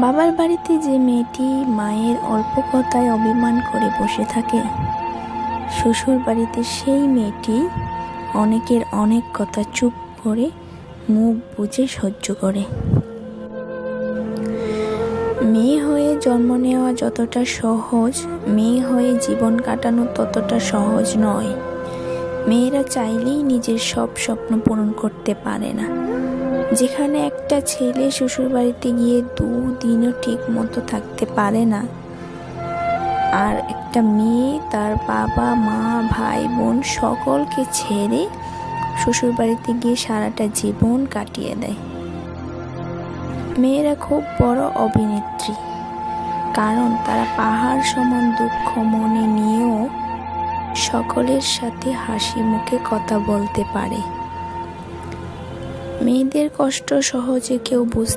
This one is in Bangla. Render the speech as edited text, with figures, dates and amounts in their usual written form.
বাবার বাড়িতে যে মেয়েটি মায়ের অল্প কথায় অভিমান করে বসে থাকে, শ্বশুর বাড়িতে সেই মেয়েটি অনেকের অনেক কথা চুপ করে মুখ বুজে সহ্য করে। মেয়ে হয়ে জন্ম নেওয়া যতটা সহজ, মেয়ে হয়ে জীবন কাটানো ততটা সহজ নয়। মেয়েরা চাইলেই নিজের সব স্বপ্ন পূরণ করতে পারে না। যেখানে একটা ছেলে শ্বশুর বাড়িতে গিয়ে 2 দিনও ঠিক মতো থাকতে পারে না, আর একটা মেয়ে তার বাবা মা ভাই বোন সকলকে ছেড়ে শ্বশুর বাড়িতে গিয়ে সারাটা জীবন কাটিয়ে দেয়। মেয়েরা খুব বড় অভিনেত্রী, কারণ তারা পাহাড় সমান দুঃখ মনে নিয়েও সকলের সাথে হাসি মুখে কথা বলতে পারে। মেয়েদের কষ্ট সহজে কেউ বুঝতে